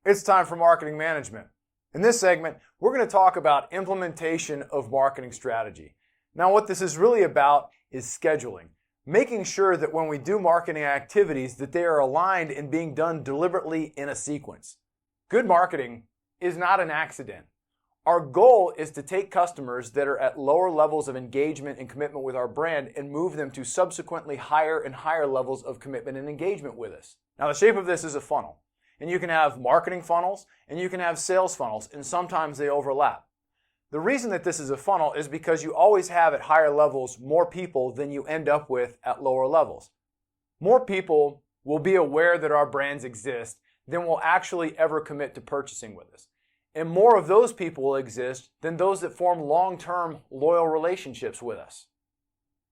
It's time for marketing management. In this segment, we're going to talk about implementation of marketing strategy. Now, what this is really about is scheduling, making sure that when we do marketing activities that they are aligned and being done deliberately in a sequence. Good marketing is not an accident. Our goal is to take customers that are at lower levels of engagement and commitment with our brand and move them to subsequently higher and higher levels of commitment and engagement with us. Now, the shape of this is a funnel. And you can have marketing funnels and you can have sales funnels, and sometimes they overlap. The reason that this is a funnel is because you always have at higher levels more people than you end up with at lower levels. More people will be aware that our brands exist than will actually ever commit to purchasing with us. And more of those people will exist than those that form long-term loyal relationships with us.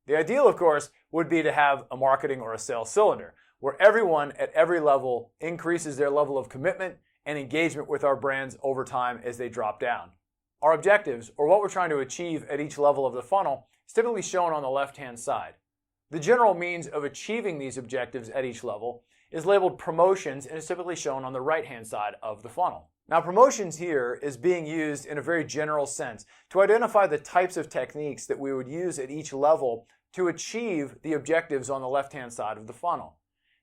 The ideal, of course, would be to have a marketing or a sales cylinder, where everyone at every level increases their level of commitment and engagement with our brands over time as they drop down. Our objectives, or what we're trying to achieve at each level of the funnel, is typically shown on the left-hand side. The general means of achieving these objectives at each level is labeled promotions and is typically shown on the right-hand side of the funnel. Now, promotions here is being used in a very general sense to identify the types of techniques that we would use at each level to achieve the objectives on the left-hand side of the funnel.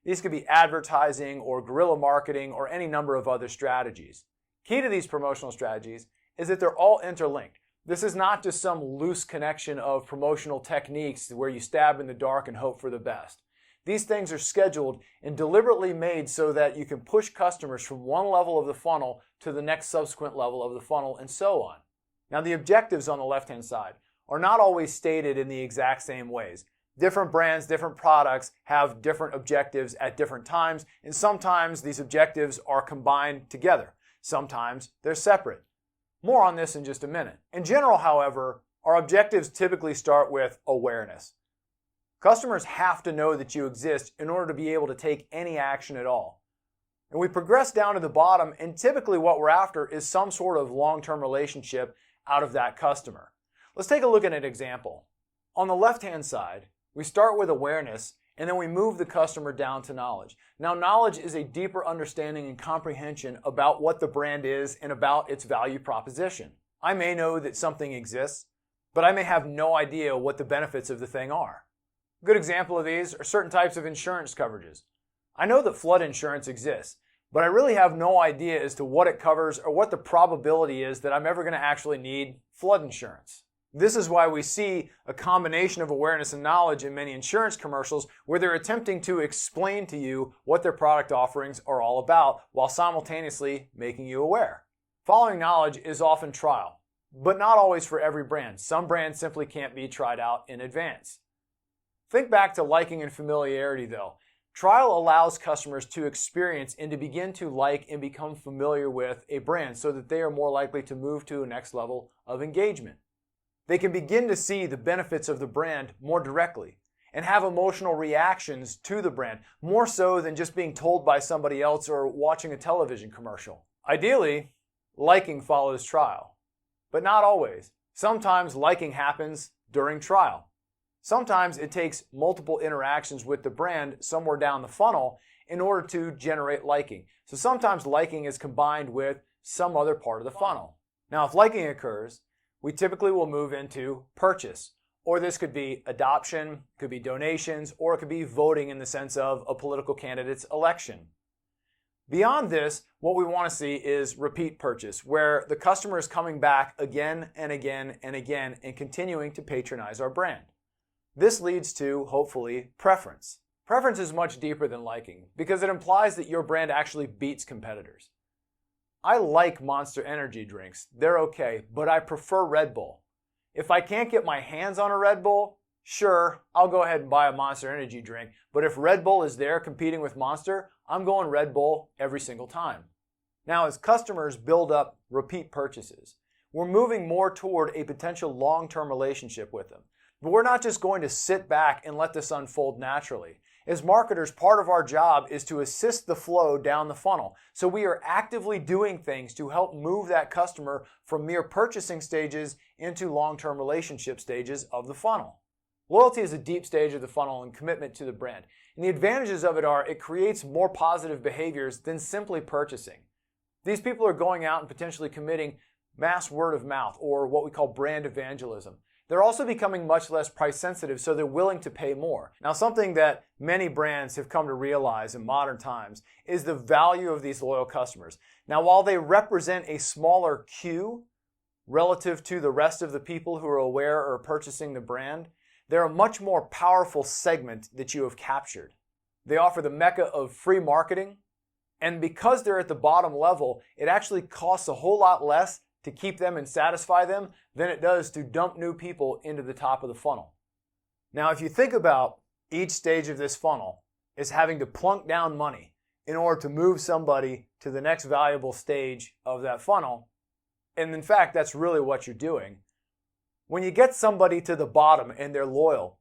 These could be advertising or guerrilla marketing or any number of other strategies. Key to these promotional strategies is that they're all interlinked. This is not just some loose connection of promotional techniques where you stab in the dark and hope for the best. These things are scheduled and deliberately made so that you can push customers from one level of the funnel to the next subsequent level of the funnel and so on. Now, the objectives on the left-hand side are not always stated in the exact same ways. Different brands, different products have different objectives at different times, and sometimes these objectives are combined together. Sometimes they're separate. More on this in just a minute. In general, however, our objectives typically start with awareness. Customers have to know that you exist in order to be able to take any action at all. And we progress down to the bottom, and typically what we're after is some sort of long-term relationship out of that customer. Let's take a look at an example. On the left-hand side, we start with awareness, and then we move the customer down to knowledge. Now, knowledge is a deeper understanding and comprehension about what the brand is and about its value proposition. I may know that something exists, but I may have no idea what the benefits of the thing are. A good example of these are certain types of insurance coverages. I know that flood insurance exists, but I really have no idea as to what it covers or what the probability is that I'm ever going to actually need flood insurance. This is why we see a combination of awareness and knowledge in many insurance commercials where they're attempting to explain to you what their product offerings are all about while simultaneously making you aware. Following knowledge is often trial, but not always for every brand. Some brands simply can't be tried out in advance. Think back to liking and familiarity though. Trial allows customers to experience and to begin to like and become familiar with a brand so that they are more likely to move to a next level of engagement. They can begin to see the benefits of the brand more directly and have emotional reactions to the brand, more so than just being told by somebody else or watching a television commercial. Ideally, liking follows trial, but not always. Sometimes liking happens during trial. Sometimes it takes multiple interactions with the brand somewhere down the funnel in order to generate liking. So sometimes liking is combined with some other part of the funnel. Now, if liking occurs, we typically will move into purchase, or this could be adoption, could be donations, or it could be voting in the sense of a political candidate's election. Beyond this, what we want to see is repeat purchase, where the customer is coming back again and again and again and continuing to patronize our brand. This leads to, hopefully, preference. Preference is much deeper than liking because it implies that your brand actually beats competitors. I like Monster Energy drinks. They're okay, but I prefer Red Bull. If I can't get my hands on a Red Bull, sure, I'll go ahead and buy a Monster Energy drink. But if Red Bull is there competing with Monster, I'm going Red Bull every single time. Now, as customers build up repeat purchases, we're moving more toward a potential long-term relationship with them. But we're not just going to sit back and let this unfold naturally. As marketers, part of our job is to assist the flow down the funnel. So we are actively doing things to help move that customer from mere purchasing stages into long-term relationship stages of the funnel. Loyalty is a deep stage of the funnel and commitment to the brand. And the advantages of it are it creates more positive behaviors than simply purchasing. These people are going out and potentially committing mass word of mouth, or what we call brand evangelism. They're also becoming much less price sensitive, so they're willing to pay more. Now, something that many brands have come to realize in modern times is the value of these loyal customers. Now, while they represent a smaller queue relative to the rest of the people who are aware or purchasing the brand, they're a much more powerful segment that you have captured. They offer the mecca of free marketing, and because they're at the bottom level, it actually costs a whole lot less to keep them and satisfy them than it does to dump new people into the top of the funnel. Now, if you think about each stage of this funnel as having to plunk down money in order to move somebody to the next valuable stage of that funnel, and in fact, that's really what you're doing. When you get somebody to the bottom and they're loyal,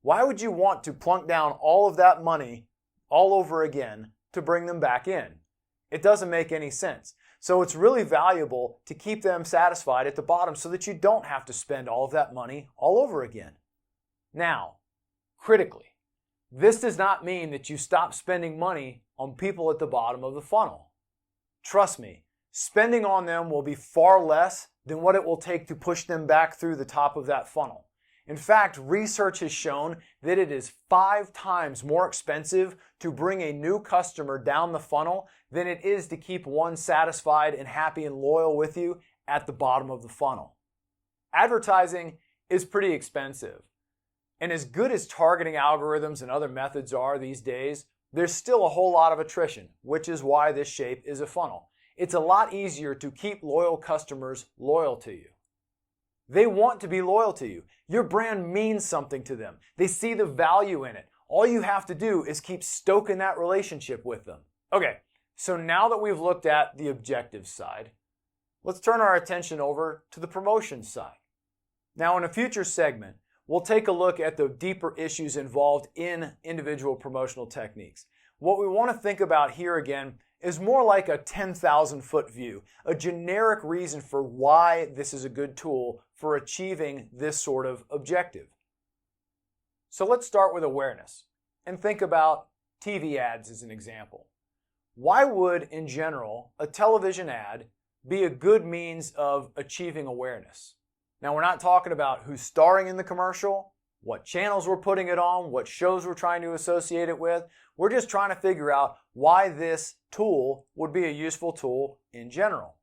why would you want to plunk down all of that money all over again to bring them back in? It doesn't make any sense. So it's really valuable to keep them satisfied at the bottom so that you don't have to spend all of that money all over again. Now, critically, this does not mean that you stop spending money on people at the bottom of the funnel. Trust me, spending on them will be far less than what it will take to push them back through the top of that funnel. In fact, research has shown that it is 5 times more expensive to bring a new customer down the funnel than it is to keep one satisfied and happy and loyal with you at the bottom of the funnel. Advertising is pretty expensive. And as good as targeting algorithms and other methods are these days, there's still a whole lot of attrition, which is why this shape is a funnel. It's a lot easier to keep loyal customers loyal to you. They want to be loyal to you. Your brand means something to them. They see the value in it. All you have to do is keep stoking that relationship with them. Okay, so now that we've looked at the objective side, let's turn our attention over to the promotion side. Now, in a future segment, we'll take a look at the deeper issues involved in individual promotional techniques. What we want to think about here again is more like a 10,000-foot view, a generic reason for why this is a good tool for achieving this sort of objective. So let's start with awareness and think about TV ads as an example. Why would, in general, a television ad be a good means of achieving awareness? Now, we're not talking about who's starring in the commercial, what channels we're putting it on, what shows we're trying to associate it with. We're just trying to figure out why this tool would be a useful tool in general.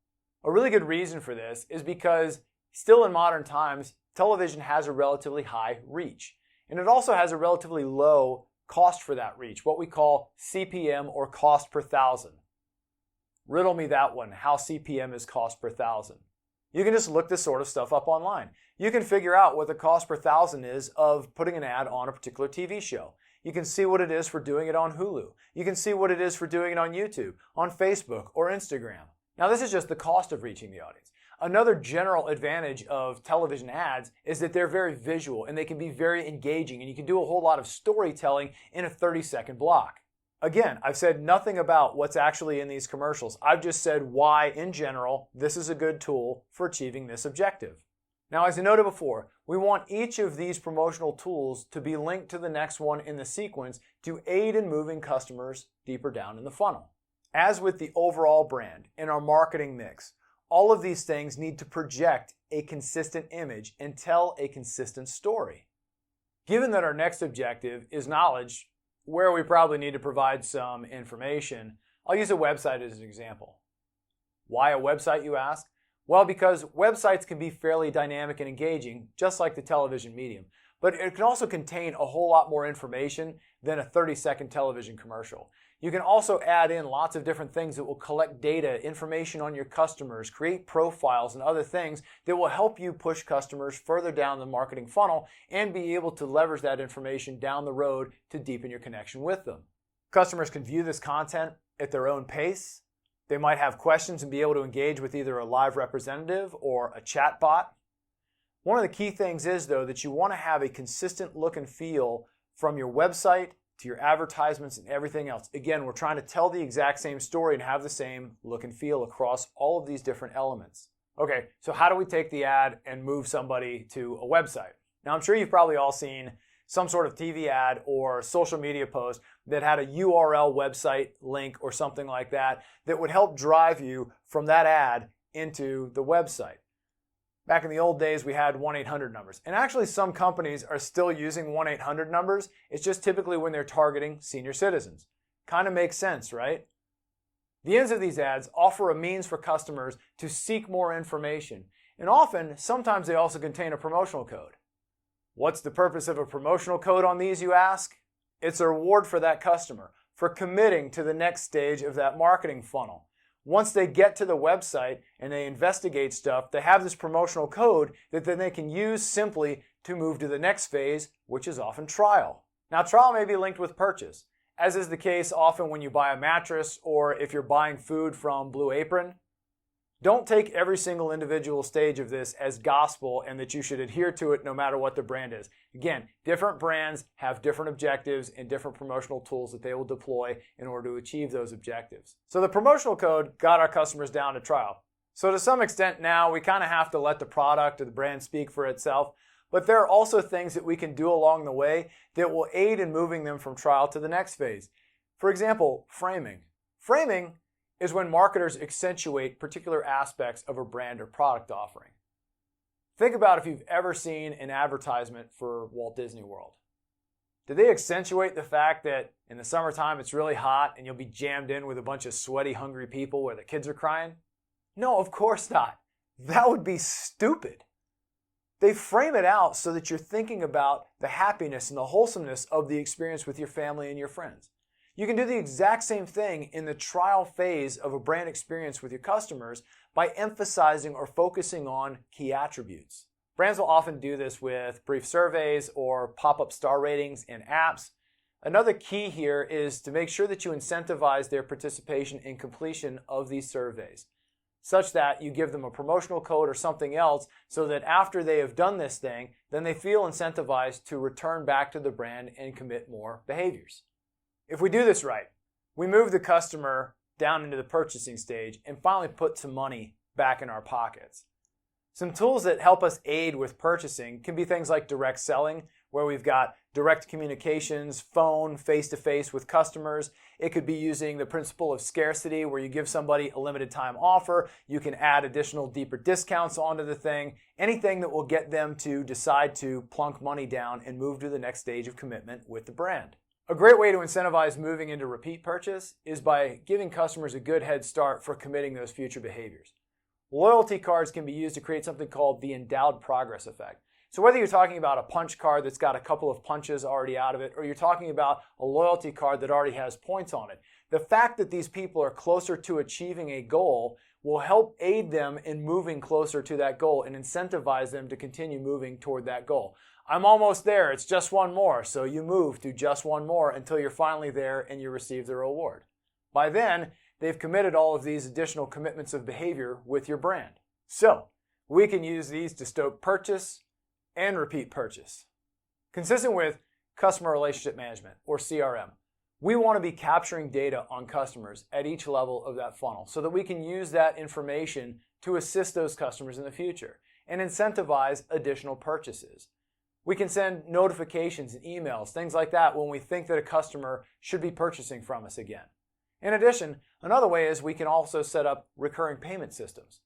A really good reason for this is because still in modern times, television has a relatively high reach. And it also has a relatively low cost for that reach, what we call CPM or cost per thousand. Riddle me that one, how CPM is cost per thousand. You can just look this sort of stuff up online. You can figure out what the cost per thousand is of putting an ad on a particular TV show. You can see what it is for doing it on Hulu. You can see what it is for doing it on YouTube, on Facebook, or Instagram. Now, this is just the cost of reaching the audience. Another general advantage of television ads is that they're very visual and they can be very engaging, and you can do a whole lot of storytelling in a 30-second block. Again, I've said nothing about what's actually in these commercials. I've just said why, in general, this is a good tool for achieving this objective. Now, as I noted before, we want each of these promotional tools to be linked to the next one in the sequence to aid in moving customers deeper down in the funnel. As with the overall brand and our marketing mix, all of these things need to project a consistent image and tell a consistent story. Given that our next objective is knowledge, where we probably need to provide some information, I'll use a website as an example. Why a website, you ask? Well, because websites can be fairly dynamic and engaging, just like the television medium, but it can also contain a whole lot more information than a 30-second television commercial. You can also add in lots of different things that will collect data, information on your customers, create profiles and other things that will help you push customers further down the marketing funnel and be able to leverage that information down the road to deepen your connection with them. Customers can view this content at their own pace. They might have questions and be able to engage with either a live representative or a chat bot. One of the key things is, though, that you want to have a consistent look and feel from your website to your advertisements and everything else. Again, we're trying to tell the exact same story and have the same look and feel across all of these different elements. Okay, so how do we take the ad and move somebody to a website? Now, I'm sure you've probably all seen some sort of TV ad or social media post that had a URL website link or something like that that would help drive you from that ad into the website. Back in the old days, we had 1-800 numbers. And actually, some companies are still using 1-800 numbers. It's just typically when they're targeting senior citizens. Kind of makes sense, right? The ends of these ads offer a means for customers to seek more information. And often, sometimes they also contain a promotional code. What's the purpose of a promotional code on these, you ask? It's a reward for that customer for committing to the next stage of that marketing funnel. Once they get to the website and they investigate stuff, they have this promotional code that then they can use simply to move to the next phase, which is often trial. Now, trial may be linked with purchase, as is the case often when you buy a mattress or if you're buying food from Blue Apron. Don't take every single individual stage of this as gospel and that you should adhere to it no matter what the brand is. Again, different brands have different objectives and different promotional tools that they will deploy in order to achieve those objectives. So the promotional code got our customers down to trial. So to some extent now, we kind of have to let the product or the brand speak for itself, but there are also things that we can do along the way that will aid in moving them from trial to the next phase. For example, framing. Framing is when marketers accentuate particular aspects of a brand or product offering. Think about if you've ever seen an advertisement for Walt Disney World. Did they accentuate the fact that in the summertime it's really hot and you'll be jammed in with a bunch of sweaty, hungry people where the kids are crying? No, of course not. That would be stupid. They frame it out so that you're thinking about the happiness and the wholesomeness of the experience with your family and your friends. You can do the exact same thing in the trial phase of a brand experience with your customers by emphasizing or focusing on key attributes. Brands will often do this with brief surveys or pop-up star ratings in apps. Another key here is to make sure that you incentivize their participation in completion of these surveys, such that you give them a promotional code or something else so that after they have done this thing, then they feel incentivized to return back to the brand and commit more behaviors. If we do this right, we move the customer down into the purchasing stage and finally put some money back in our pockets. Some tools that help us aid with purchasing can be things like direct selling, where we've got direct communications, phone, face-to-face with customers. It could be using the principle of scarcity, where you give somebody a limited time offer. You can add additional deeper discounts onto the thing. Anything that will get them to decide to plunk money down and move to the next stage of commitment with the brand. A great way to incentivize moving into repeat purchase is by giving customers a good head start for committing those future behaviors. Loyalty cards can be used to create something called the endowed progress effect. So whether you're talking about a punch card that's got a couple of punches already out of it, or you're talking about a loyalty card that already has points on it, the fact that these people are closer to achieving a goal will help aid them in moving closer to that goal and incentivize them to continue moving toward that goal. I'm almost there, it's just one more, so you move to just one more until you're finally there and you receive the reward. By then, they've committed all of these additional commitments of behavior with your brand. So, we can use these to stoke purchase and repeat purchase. Consistent with customer relationship management, or CRM, we want to be capturing data on customers at each level of that funnel so that we can use that information to assist those customers in the future and incentivize additional purchases. We can send notifications and emails, things like that, when we think that a customer should be purchasing from us again. In addition, another way is we can also set up recurring payment systems.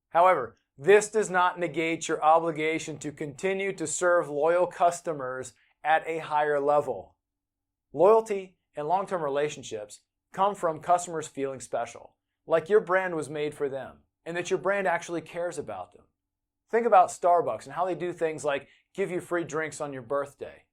However, this does not negate your obligation to continue to serve loyal customers at a higher level. Loyalty and long-term relationships come from customers feeling special, like your brand was made for them, and that your brand actually cares about them. Think about Starbucks and how they do things like give you free drinks on your birthday.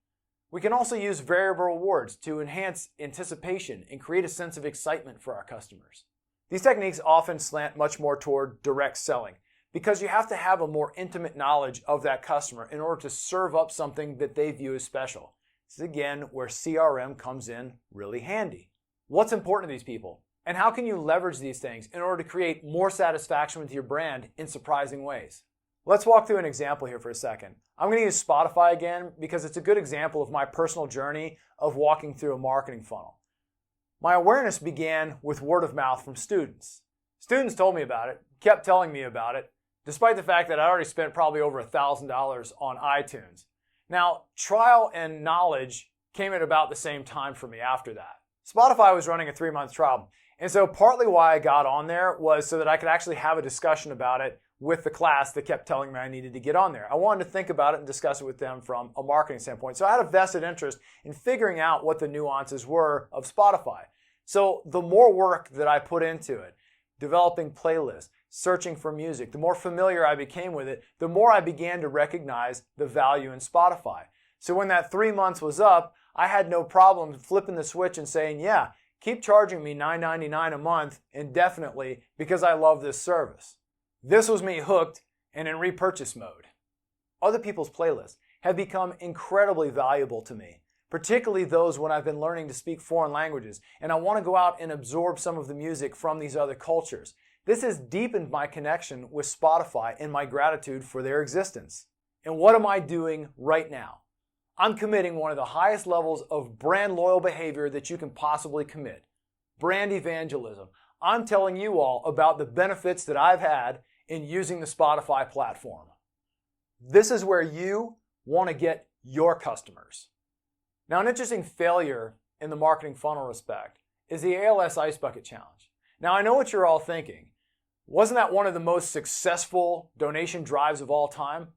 We can also use variable rewards to enhance anticipation and create a sense of excitement for our customers. These techniques often slant much more toward direct selling because you have to have a more intimate knowledge of that customer in order to serve up something that they view as special. This is again where CRM comes in really handy. What's important to these people? And how can you leverage these things in order to create more satisfaction with your brand in surprising ways? Let's walk through an example here for a second. I'm going to use Spotify again because it's a good example of my personal journey of walking through a marketing funnel. My awareness began with word of mouth from students. Students told me about it, kept telling me about it, despite the fact that I already spent probably over $1,000 on iTunes. Now, trial and knowledge came at about the same time for me after that. Spotify was running a 3-month trial. And so partly why I got on there was so that I could actually have a discussion about it with the class that kept telling me I needed to get on there. I wanted to think about it and discuss it with them from a marketing standpoint. So I had a vested interest in figuring out what the nuances were of Spotify. So the more work that I put into it, developing playlists, searching for music, the more familiar I became with it, the more I began to recognize the value in Spotify. So when that 3 months was up, I had no problem flipping the switch and saying, yeah, keep charging me $9.99 a month indefinitely because I love this service. This was me hooked and in repurchase mode. Other people's playlists have become incredibly valuable to me, particularly those when I've been learning to speak foreign languages and I want to go out and absorb some of the music from these other cultures. This has deepened my connection with Spotify and my gratitude for their existence. And what am I doing right now? I'm committing one of the highest levels of brand loyal behavior that you can possibly commit. Brand evangelism. I'm telling you all about the benefits that I've had in using the Spotify platform. This is where you want to get your customers. Now, an interesting failure in the marketing funnel respect is the ALS Ice Bucket Challenge. Now, I know what you're all thinking. Wasn't that one of the most successful donation drives of all time?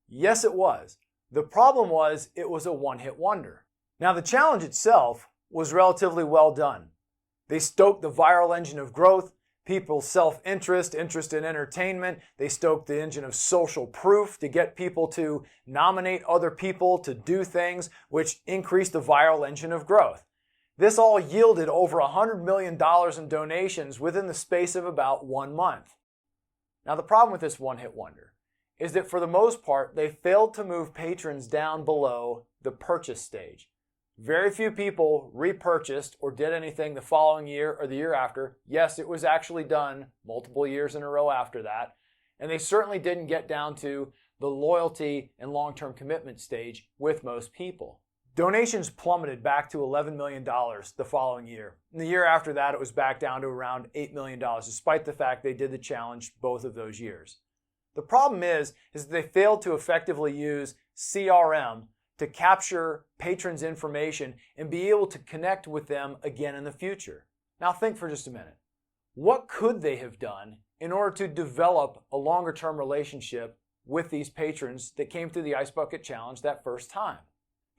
Yes, it was. The problem was it was a one-hit wonder. Now, the challenge itself was relatively well done. They stoked the viral engine of growth, people's self-interest, interest in entertainment. They stoked the engine of social proof to get people to nominate other people to do things, which increased the viral engine of growth. This all yielded over $100 million in donations within the space of about 1 month. Now, the problem with this one-hit wonder is that for the most part, they failed to move patrons down below the purchase stage. Very few people repurchased or did anything the following year or the year after. Yes, it was actually done multiple years in a row after that. And they certainly didn't get down to the loyalty and long-term commitment stage with most people. Donations plummeted back to $11 million the following year. And the year after that, it was back down to around $8 million, despite the fact they did the challenge both of those years. The problem is that they failed to effectively use CRM to capture patrons' information and be able to connect with them again in the future. Now think for just a minute. What could they have done in order to develop a longer-term relationship with these patrons that came through the Ice Bucket Challenge that first time?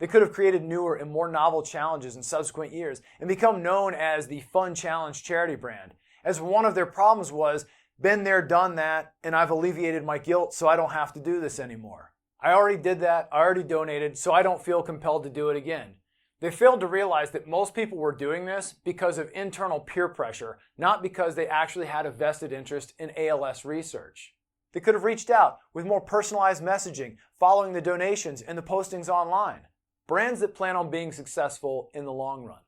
They could have created newer and more novel challenges in subsequent years and become known as the Fun Challenge charity brand, as one of their problems was, been there, done that, and I've alleviated my guilt so I don't have to do this anymore. I already did that, I already donated, so I don't feel compelled to do it again. They failed to realize that most people were doing this because of internal peer pressure, not because they actually had a vested interest in ALS research. They could have reached out with more personalized messaging, following the donations and the postings online. Brands that plan on being successful in the long run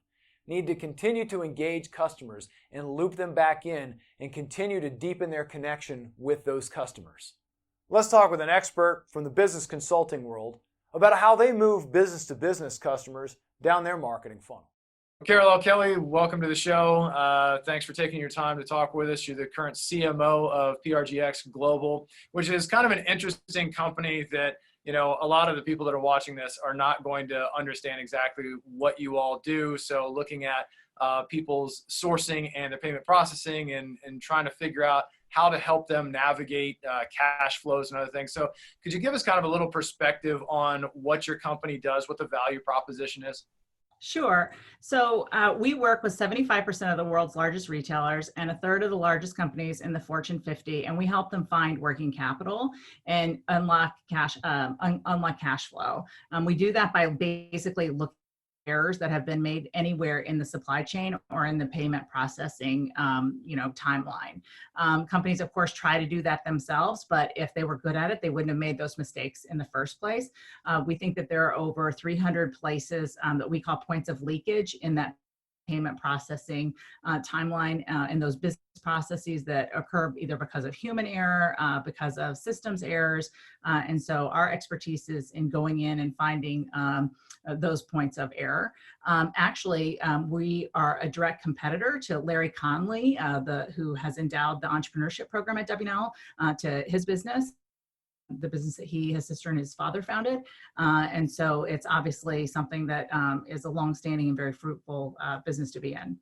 need to continue to engage customers and loop them back in and continue to deepen their connection with those customers. Let's talk with an expert from the business consulting world about how they move business-to-business customers down their marketing funnel. Carol L. Kelly, welcome to the show. Thanks for taking your time to talk with us. You're the current CMO of PRGX Global, which is kind of an interesting company that a lot of the people that are watching this are not going to understand exactly what you all do. So looking at people's sourcing and their payment processing and trying to figure out how to help them navigate cash flows and other things. So could you give us kind of a little perspective on what your company does, what the value proposition is? Sure. So we work with 75% of the world's largest retailers and a third of the largest companies in the Fortune 50, and we help them find working capital and unlock cash flow. We do that by basically looking errors that have been made anywhere in the supply chain or in the payment processing, timeline. Companies, of course, try to do that themselves, but if they were good at it, they wouldn't have made those mistakes in the first place. We think that there are over 300 places that we call points of leakage in that payment processing timeline and those business processes that occur either because of human error, because of systems errors. And so our expertise is in going in and finding those points of error. We are a direct competitor to Larry Conley, who has endowed the entrepreneurship program at WNL to his business. the business that his sister and his father founded. And so it's obviously something that is a longstanding and very fruitful business to be in.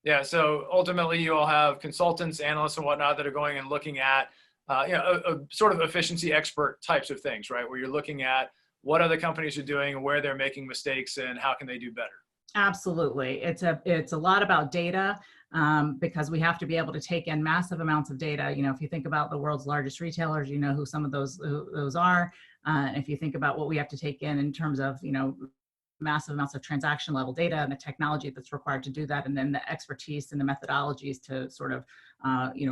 Yeah, so ultimately you all have consultants, analysts, and whatnot that are going and looking at, a sort of efficiency expert types of things, right? Where you're looking at what other companies are doing and where they're making mistakes and how can they do better. Absolutely. It's a lot about data, because we have to be able to take in massive amounts of data. You know, if you think about the world's largest retailers, you know who some of those are. If you think about what we have to take in terms of, you know, massive amounts of transaction level data and the technology that's required to do that, and then the expertise and the methodologies to sort of,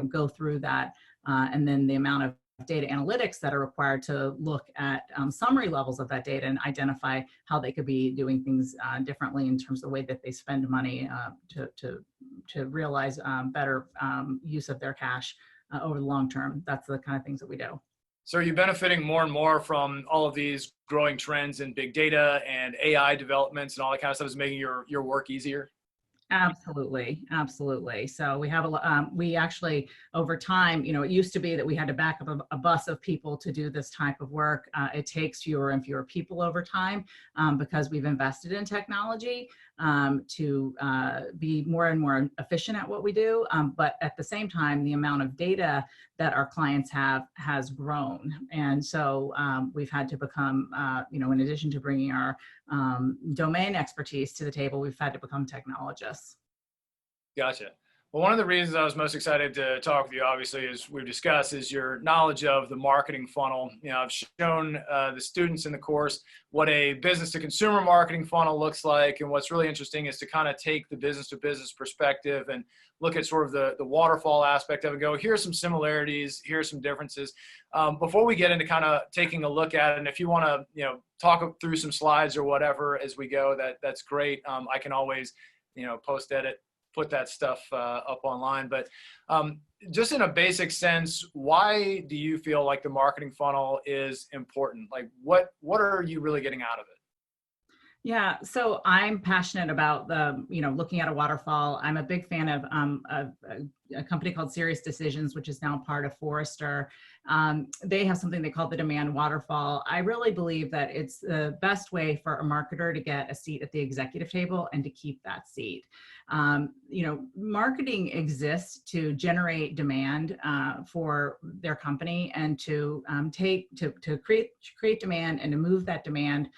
go through that, and then the amount of data analytics that are required to look at summary levels of that data and identify how they could be doing things differently in terms of the way that they spend money to realize better use of their cash over the long term. That's the kind of things that we do. So are you benefiting more and more from all of these growing trends in big data and AI developments and all that kind of stuff is making your work easier? Absolutely, absolutely. So we have we actually over time, you know, it used to be that we had to back up a bus of people to do this type of work. It takes fewer and fewer people over time because we've invested in technology to be more and more efficient at what we do. But at the same time, the amount of data that our clients have has grown. And so we've had to become, in addition to bringing our domain expertise to the table, we've had to become technologists. Gotcha. Well, one of the reasons I was most excited to talk with you, obviously, as we've discussed, is your knowledge of the marketing funnel. You know, I've shown the students in the course what a business to consumer marketing funnel looks like. And what's really interesting is to kind of take the business to business perspective and look at sort of the waterfall aspect of it, go, here's some similarities, here's some differences. Before we get into kind of taking a look at it, and if you want to, talk through some slides or whatever as we go, that's great. I can always, post edit, put that stuff up online. But just in a basic sense, why do you feel like the marketing funnel is important? Like what are you really getting out of it? Yeah, so I'm passionate about looking at a waterfall. I'm a big fan of a company called Serious Decisions, which is now part of Forrester. They have something they call the demand waterfall. I really believe that it's the best way for a marketer to get a seat at the executive table and to keep that seat. Marketing exists to generate demand for their company and to create demand and to move that demand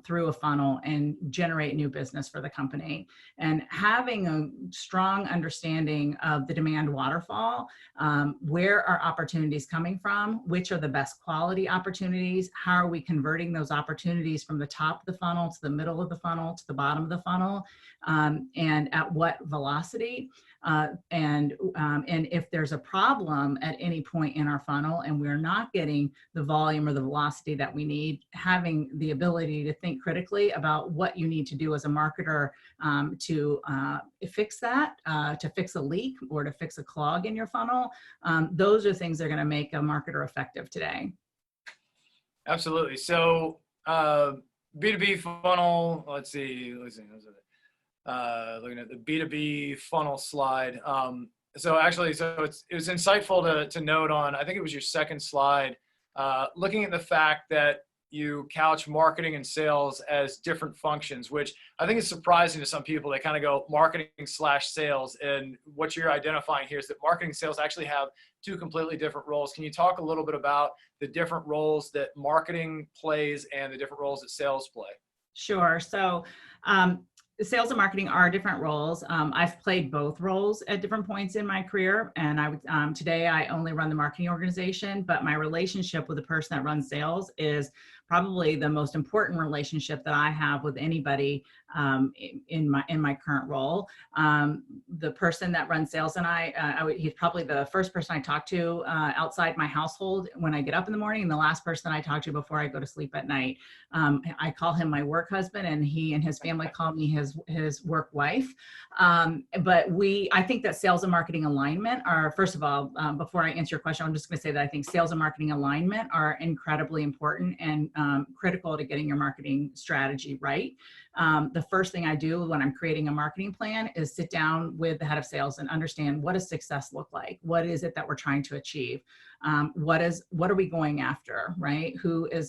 through a funnel and generate new business for the company. And having a strong understanding of the demand waterfall, where are opportunities coming from, which are the best quality opportunities, how are we converting those opportunities from the top of the funnel to the middle of the funnel to the bottom of the funnel, and at what velocity, and if there's a problem at any point in our funnel and we're not getting the volume or the velocity that we need, having the ability to think critically about what you need to do as a marketer to fix that, to fix a leak or to fix a clog in your funnel. Those are things that are going to make a marketer effective today. Absolutely. So B2B funnel, let's see. Looking at the B2B funnel slide. So it was insightful to note on, I think it was your second slide, looking at the fact that you couch marketing and sales as different functions, which I think is surprising to some people. They kind of go marketing/sales. And what you're identifying here is that marketing and sales actually have two completely different roles. Can you talk a little bit about the different roles that marketing plays and the different roles that sales play? Sure. So sales and marketing are different roles. I've played both roles at different points in my career. And today I only run the marketing organization, but my relationship with the person that runs sales is probably the most important relationship that I have with anybody in my current role. The person that runs sales and he's probably the first person I talk to outside my household when I get up in the morning, and the last person I talk to before I go to sleep at night. I call him my work husband, and he and his family call me his work wife. But I think that sales and marketing alignment are, first of all, before I answer your question, I'm just going to say that I think sales and marketing alignment are incredibly important and critical to getting your marketing strategy right. the first thing I do when I'm creating a marketing plan is sit down with the head of sales and understand, what does success look like? What is it that we're trying to achieve? What are we going after, right?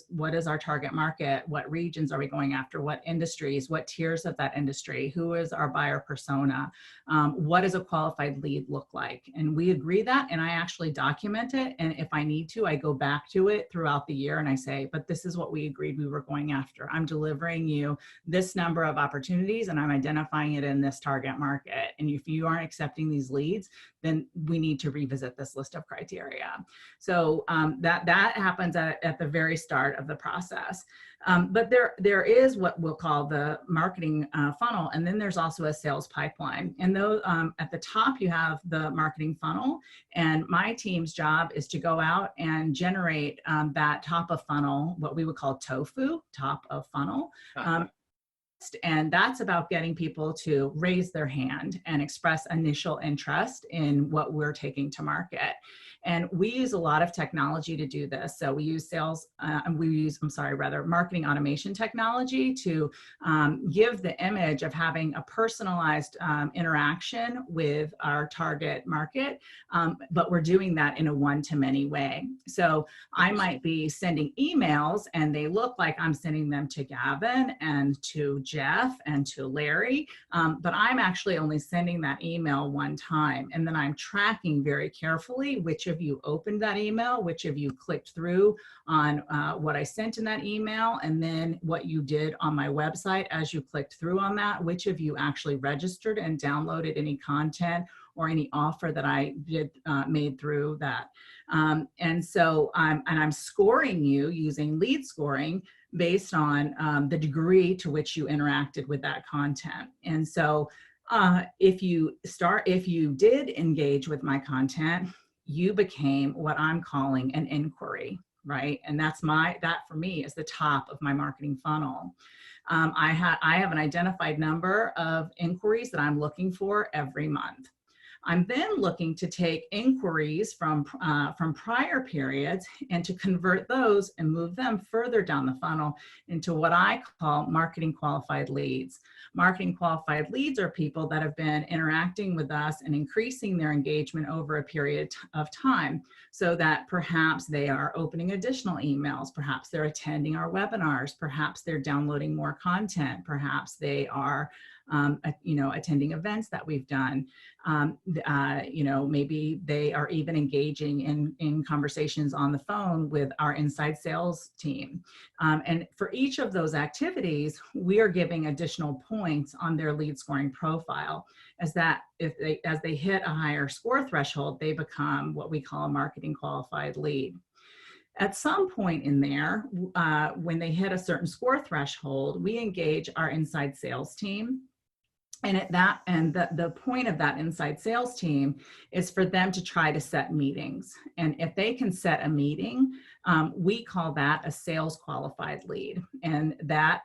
What is our target market? What regions are we going after? What industries? What tiers of that industry? Who is our buyer persona? What does a qualified lead look like? And we agree that, and I actually document it. And if I need to, I go back to it throughout the year and I say, but this is what we agreed we were going after. I'm delivering you this number of opportunities and I'm identifying it in this target market. And if you aren't accepting these leads, then we need to revisit this list of criteria. So that happens at the very start of the process. But there is what we'll call the marketing funnel, and then there's also a sales pipeline. And though at the top you have the marketing funnel, and my team's job is to go out and generate that top of funnel, what we would call TOFU, top of funnel. And that's about getting people to raise their hand and express initial interest in what we're taking to market. And we use a lot of technology to do this. So we use marketing automation technology to give the image of having a personalized interaction with our target market, but we're doing that in a one-to-many way. So I might be sending emails and they look like I'm sending them to Gavin and to Jeff and to Larry, but I'm actually only sending that email one time. And then I'm tracking very carefully which of you opened that email, which of you clicked through on what I sent in that email, and then what you did on my website as you clicked through on that, which of you actually registered and downloaded any content or any offer that I made through that. And so I'm scoring you using lead scoring based on the degree to which you interacted with that content. And so if you did engage with my content, you became what I'm calling an inquiry, right? And that for me is the top of my marketing funnel. I have an identified number of inquiries that I'm looking for every month. I'm then looking to take inquiries from prior periods and to convert those and move them further down the funnel into what I call marketing qualified leads. Marketing qualified leads are people that have been interacting with us and increasing their engagement over a period of time, so that perhaps they are opening additional emails, perhaps they're attending our webinars, perhaps they're downloading more content, perhaps they are attending events that we've done. Maybe they are even engaging in conversations on the phone with our inside sales team. And for each of those activities, we are giving additional points on their lead scoring profile, as they hit a higher score threshold, they become what we call a marketing qualified lead. At some point in there, when they hit a certain score threshold, we engage our inside sales team. And the point of that inside sales team is for them to try to set meetings. And if they can set a meeting, we call that a sales qualified lead. And that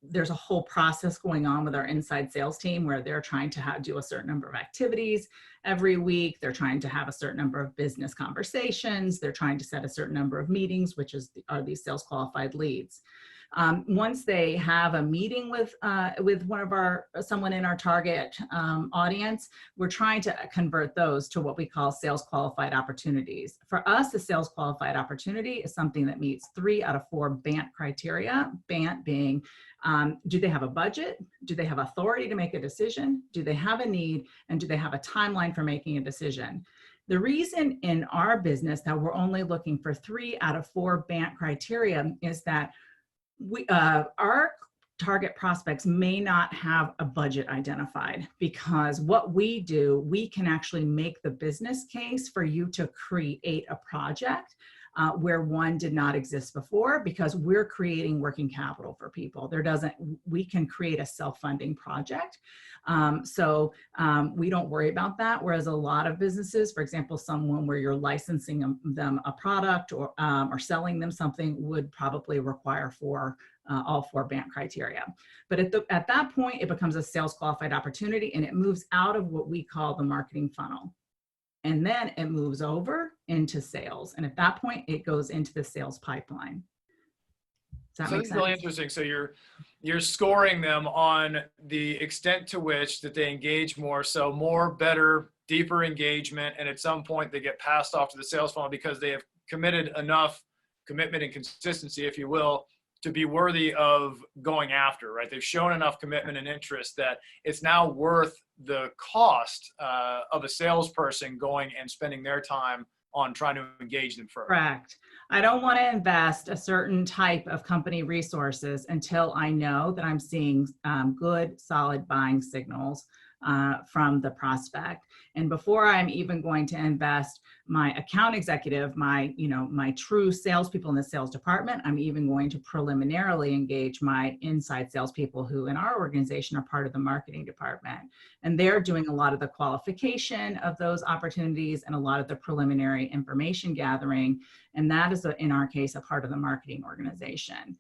there's a whole process going on with our inside sales team where they're trying to do a certain number of activities every week. They're trying to have a certain number of business conversations. They're trying to set a certain number of meetings, which are these sales qualified leads. Once they have a meeting with someone in our target audience, we're trying to convert those to what we call sales qualified opportunities. For us, a sales qualified opportunity is something that meets 3 out of 4 BANT criteria. BANT being, do they have a budget? Do they have authority to make a decision? Do they have a need? And do they have a timeline for making a decision? The reason in our business that we're only looking for 3 out of 4 BANT criteria is that our target prospects may not have a budget identified, because what we do, we can actually make the business case for you to create a project where one did not exist before, because we're creating working capital for people. We can create a self-funding project. So we don't worry about that. Whereas a lot of businesses, for example, someone where you're licensing them a product or selling them something, would probably require all 4 BANT criteria. But at that point, it becomes a sales qualified opportunity, and it moves out of what we call the marketing funnel. And then it moves over into sales. And at that point, it goes into the sales pipeline. that So make this is sense? really interesting. So you're scoring them on the extent to which that they engage more. So more, better, deeper engagement, and at some point they get passed off to the sales funnel because they have committed enough commitment and consistency, if you will, to be worthy of going after, right? They've shown enough commitment and interest that it's now worth the cost of a salesperson going and spending their time on trying to engage them further. Correct. I don't want to invest a certain type of company resources until I know that I'm seeing good, solid buying signals from the prospect. And before I'm even going to invest my account executive, my true salespeople in the sales department, I'm even going to preliminarily engage my inside salespeople who in our organization are part of the marketing department. And they're doing a lot of the qualification of those opportunities and a lot of the preliminary information gathering. And that is, in our case, a part of the marketing organization.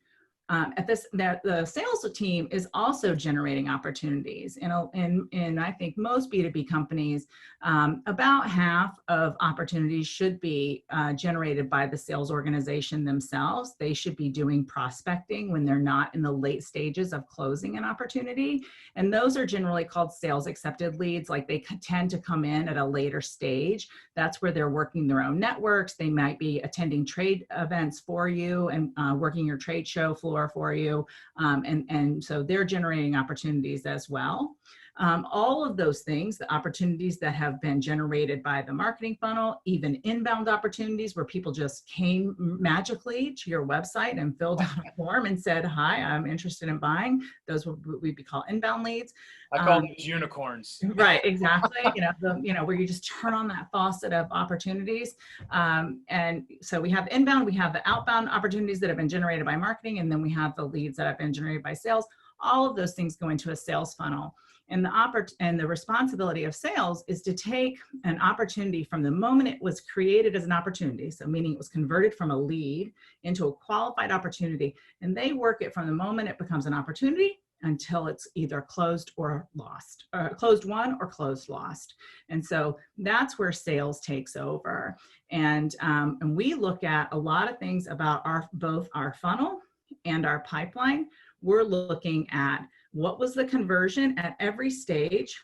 The sales team is also generating opportunities. In I think most B2B companies, about half of opportunities should be generated by the sales organization themselves. They should be doing prospecting when they're not in the late stages of closing an opportunity. And those are generally called sales accepted leads. Like they tend to come in at a later stage. That's where they're working their own networks. They might be attending trade events for you and working your trade show floor for you. And so they're generating opportunities as well. All of those things, the opportunities that have been generated by the marketing funnel, even inbound opportunities where people just came magically to your website and filled out a form and said, hi, I'm interested in buying. Those would we call inbound leads. I call those unicorns. Right, exactly. Where you just turn on that faucet of opportunities. And so we have inbound, we have the outbound opportunities that have been generated by marketing, and then we have the leads that have been generated by sales. All of those things go into a sales funnel. And the responsibility of sales is to take an opportunity from the moment it was created as an opportunity, so meaning it was converted from a lead into a qualified opportunity, and they work it from the moment it becomes an opportunity until it's either closed or lost, closed won or closed lost. And so that's where sales takes over. And we look at a lot of things about both our funnel and our pipeline. We're looking at what was the conversion at every stage,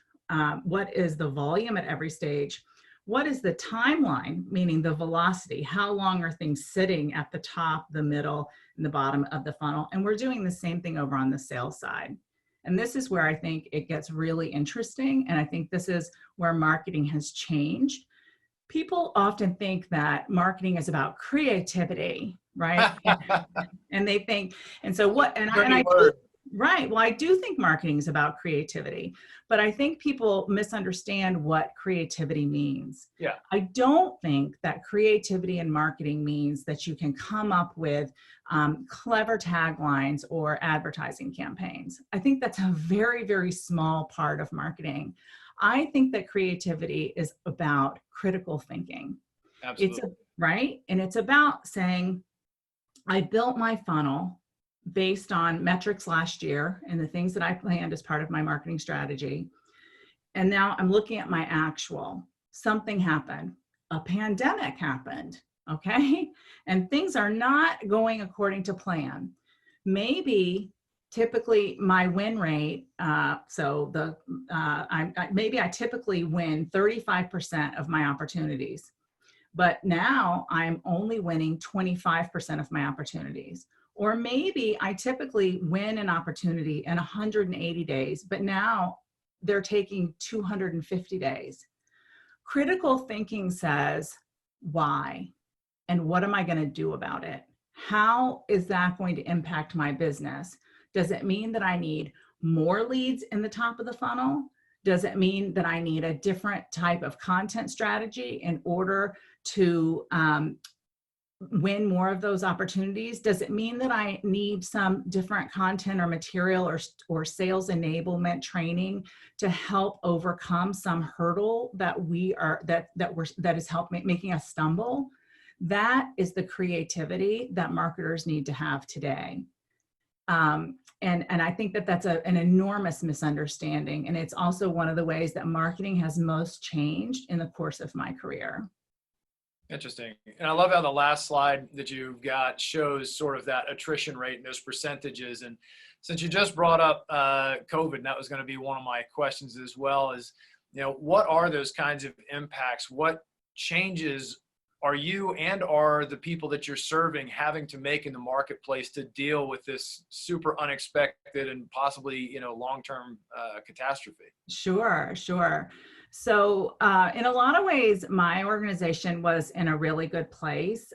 what is the volume at every stage, what is the timeline, meaning the velocity, how long are things sitting at the top, the middle, and the bottom of the funnel. And we're doing the same thing over on the sales side. And this is where I think it gets really interesting. And I think this is where marketing has changed. People often think that marketing is about creativity, right? And they think, and so what, right. Well, I do think marketing is about creativity, but I think people misunderstand what creativity means. Yeah. I don't think that creativity in marketing means that you can come up with clever taglines or advertising campaigns. I think that's a very, very small part of marketing. I think that creativity is about critical thinking. Absolutely. Right. And it's about saying, I built my funnel based on metrics last year and the things that I planned as part of my marketing strategy. And now I'm looking at my actual. Something happened. A pandemic happened, okay? And things are not going according to plan. Maybe typically my win rate, maybe I typically win 35% of my opportunities, but now I'm only winning 25% of my opportunities. Or maybe I typically win an opportunity in 180 days, but now they're taking 250 days. Critical thinking says, why? And what am I going to do about it? How is that going to impact my business? Does it mean that I need more leads in the top of the funnel? Does it mean that I need a different type of content strategy in order to win more of those opportunities? Does it mean that I need some different content or material or sales enablement training to help overcome some hurdle that is making us stumble? That is the creativity that marketers need to have today. And I think that that's an enormous misunderstanding. And it's also one of the ways that marketing has most changed in the course of my career. Interesting. And I love how the last slide that you've got shows sort of that attrition rate and those percentages. And since you just brought up COVID, and that was going to be one of my questions as well, is, what are those kinds of impacts? What changes are you and are the people that you're serving having to make in the marketplace to deal with this super unexpected and possibly, long-term catastrophe? Sure, sure. So, in a lot of ways, my organization was in a really good place.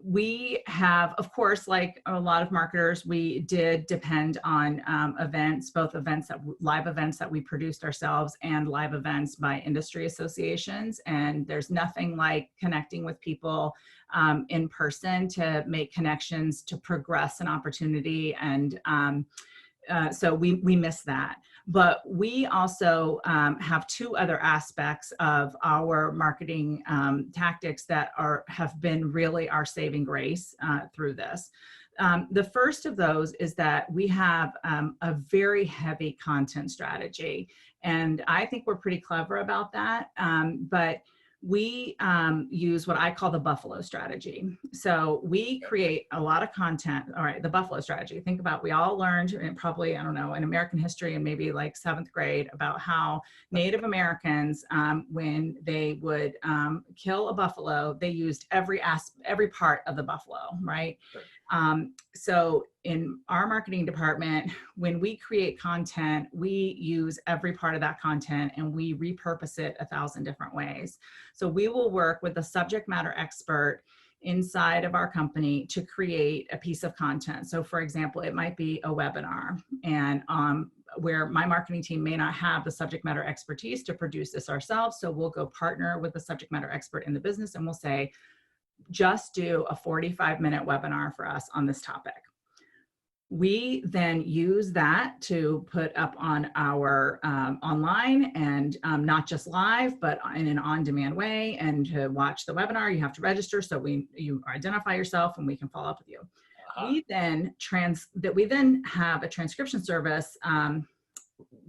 We have, of course, like a lot of marketers, we did depend on events, both live events that we produced ourselves and live events by industry associations. And there's nothing like connecting with people in person to make connections, to progress an opportunity. And so we miss that. But we also have two other aspects of our marketing tactics that have been really our saving grace through this. The first of those is that we have a very heavy content strategy. And I think we're pretty clever about that. But we use what I call the Buffalo strategy. So we create a lot of content. All right, the Buffalo strategy. Think about, we all learned, and probably, I don't know, in American history and maybe like 7th grade, about how Native Americans, when they would kill a buffalo, they used every part of the buffalo, right? So in our marketing department, when we create content, we use every part of that content and we repurpose it 1,000 different ways. So we will work with a subject matter expert inside of our company to create a piece of content. So for example, it might be a webinar, and where my marketing team may not have the subject matter expertise to produce this ourselves. So we'll go partner with the subject matter expert in the business and we'll say, just do a 45-minute webinar for us on this topic. We then use that to put up on our online, and not just live, but in an on-demand way. And to watch the webinar, you have to register. So you identify yourself and we can follow up with you. We then have a transcription service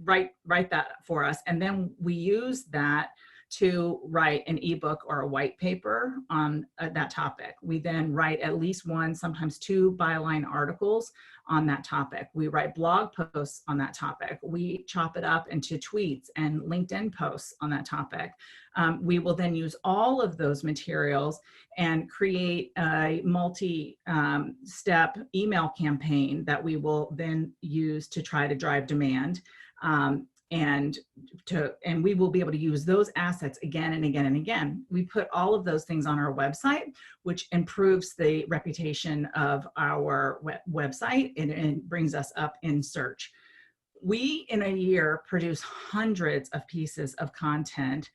write that for us. And then we use that to write an ebook or a white paper on that topic. We then write at least one, sometimes 2 byline articles on that topic. We write blog posts on that topic. We chop it up into tweets and LinkedIn posts on that topic. We will then use all of those materials and create a multi-step email campaign that we will then use to try to drive demand. And we will be able to use those assets again and again and again. We put all of those things on our website, which improves the reputation of our website and brings us up in search. We, in a year, produce hundreds of pieces of content,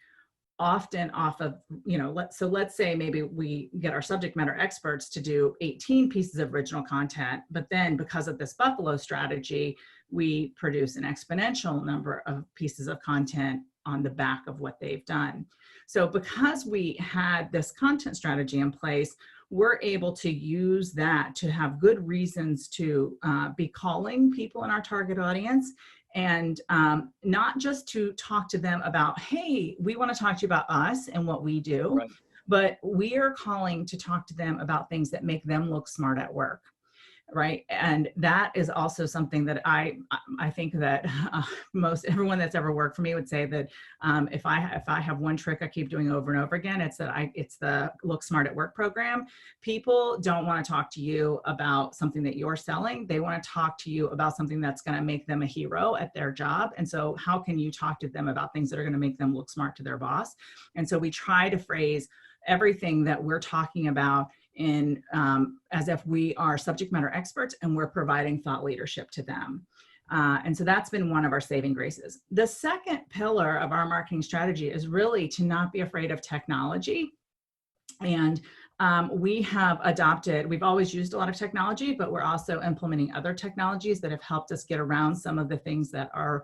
often off of, let's say maybe we get our subject matter experts to do 18 pieces of original content, but then because of this Buffalo strategy, we produce an exponential number of pieces of content on the back of what they've done. So because we had this content strategy in place, we're able to use that to have good reasons to be calling people in our target audience, and not just to talk to them about, hey, we want to talk to you about us and what we do, right, but we are calling to talk to them about things that make them look smart at work. Right. And that is also something that I think that everyone that's ever worked for me would say that if I have one trick I keep doing over and over again, it's the Look Smart at Work program. People don't want to talk to you about something that you're selling. They want to talk to you about something that's going to make them a hero at their job. And so how can you talk to them about things that are going to make them look smart to their boss? And so we try to phrase everything that we're talking about in as if we are subject matter experts and we're providing thought leadership to them. And so that's been one of our saving graces. The second pillar of our marketing strategy is really to not be afraid of technology. And we've always used a lot of technology, but we're also implementing other technologies that have helped us get around some of the things that are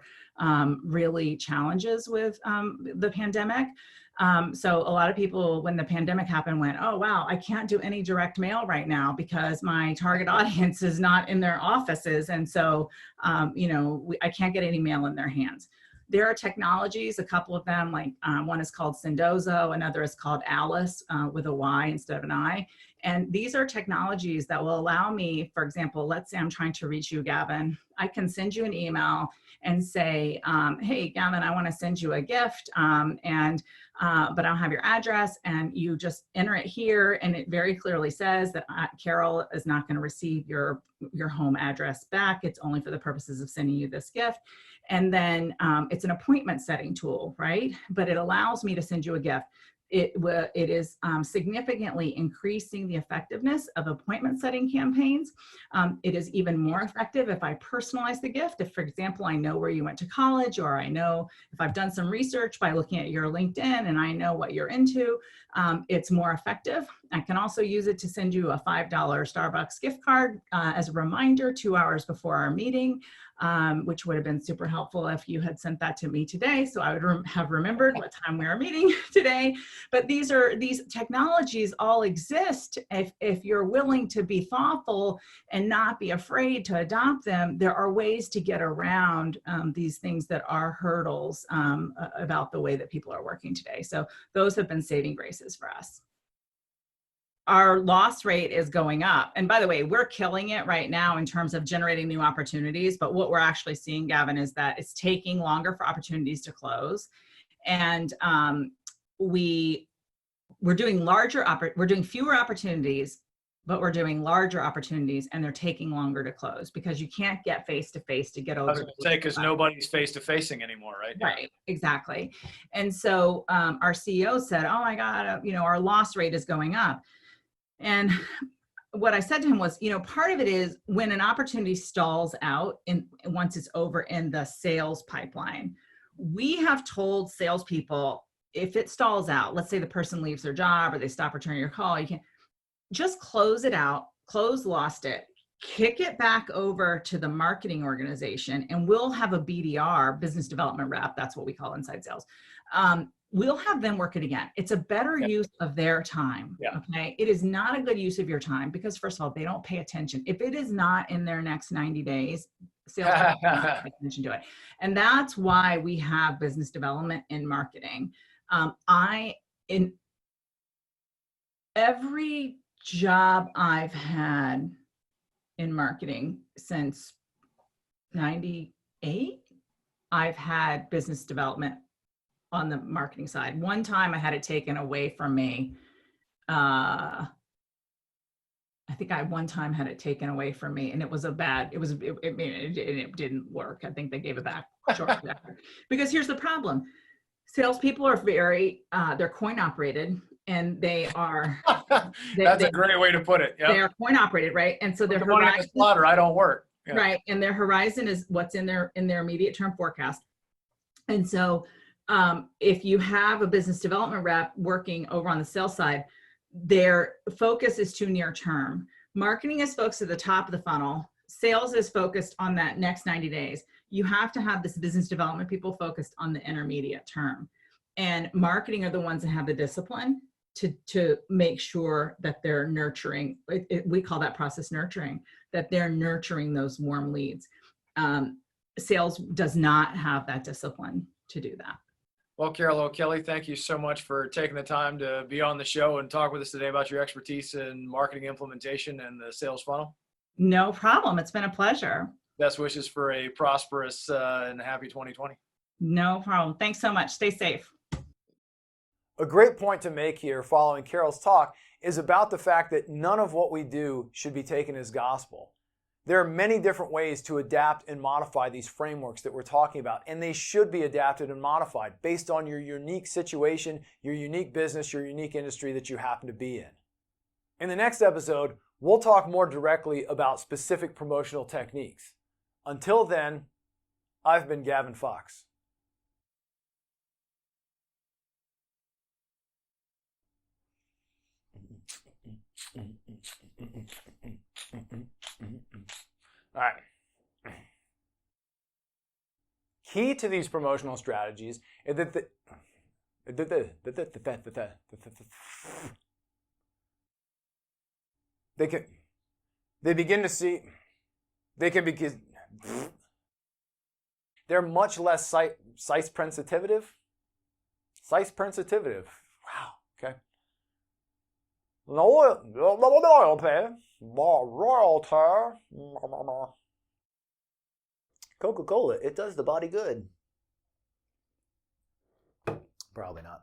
really challenges with the pandemic. So a lot of people, when the pandemic happened, went, oh, wow, I can't do any direct mail right now because my target audience is not in their offices. And so, I can't get any mail in their hands. There are technologies, a couple of them, like one is called Sendozo, another is called Alice with a Y instead of an I. And these are technologies that will allow me, for example, let's say I'm trying to reach you, Gavin. I can send you an email and say, hey, Gavin, I want to send you a gift, but I don't have your address, and you just enter it here, and it very clearly says that Carol is not going to receive your home address back. It's only for the purposes of sending you this gift. And then it's an appointment setting tool, right? But it allows me to send you a gift. It is significantly increasing the effectiveness of appointment setting campaigns. It is even more effective if I personalize the gift. If, for example, I know where you went to college, or I know if I've done some research by looking at your LinkedIn and I know what you're into, it's more effective. I can also use it to send you a $5 Starbucks gift card as a reminder 2 hours before our meeting, which would have been super helpful if you had sent that to me today, so I would have remembered what time we were meeting today. But these technologies all exist. If you're willing to be thoughtful and not be afraid to adopt them, there are ways to get around these things that are hurdles about the way that people are working today. So those have been saving graces for us. Our loss rate is going up. And by the way, we're killing it right now in terms of generating new opportunities. But what we're actually seeing, Gavin, is that it's taking longer for opportunities to close. And we're doing we're doing fewer opportunities, but we're doing larger opportunities, and they're taking longer to close because you can't get face-to-face to get over. I was going to say, because nobody's face-to-facing anymore, right? Right, exactly. And so our CEO said, oh my God, our loss rate is going up. And what I said to him was, part of it is when an opportunity stalls out once it's over in the sales pipeline, we have told salespeople, if it stalls out, let's say the person leaves their job or they stop returning your call, you can just close it out, lost it, kick it back over to the marketing organization, and we'll have a BDR, business development rep, that's what we call inside sales. We'll have them work it again. It's a better use of their time. Okay. It is not a good use of your time because, first of all, they don't pay attention. If it is not in their next 90 days, sales don't pay attention to it. And that's why we have business development in marketing. In every job I've had in marketing since 98, I've had business development on the marketing side. One time I had it taken away from me. I think I one time had it taken away from me, and it was it didn't work. I think they gave it back shortly after. Because here's the problem. Salespeople are very, they're coin operated, and they are. That's a great way to put it. Yep. They are coin operated, right? And so their horizon, I don't work. Yeah. Right. And their horizon is what's in their immediate term forecast. And so if you have a business development rep working over on the sales side, their focus is too near term. Marketing is focused at the top of the funnel. Sales is focused on that next 90 days. You have to have this business development people focused on the intermediate term. And marketing are the ones that have the discipline to make sure that they're nurturing. We call that process nurturing, that they're nurturing those warm leads. Sales does not have that discipline to do that. Well, Carol O'Kelly, thank you so much for taking the time to be on the show and talk with us today about your expertise in marketing implementation and the sales funnel. No problem. It's been a pleasure. Best wishes for a prosperous and happy 2020. No problem. Thanks so much. Stay safe. A great point to make here following Carol's talk is about the fact that none of what we do should be taken as gospel. There are many different ways to adapt and modify these frameworks that we're talking about, and they should be adapted and modified based on your unique situation, your unique business, your unique industry that you happen to be in. In the next episode, we'll talk more directly about specific promotional techniques. Until then, I've been Gavin Fox. All right. Key to these promotional strategies is that they can begin They're much less size sensitive. Size sensitive. Wow. Okay. Loyalty. Coca-Cola, it does the body good. Probably not.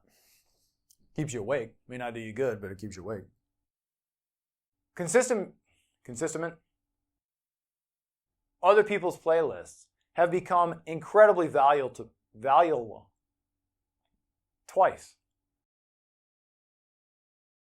Keeps you awake. May not do you good, but it keeps you awake. Consistent. Other people's playlists have become incredibly valuable twice.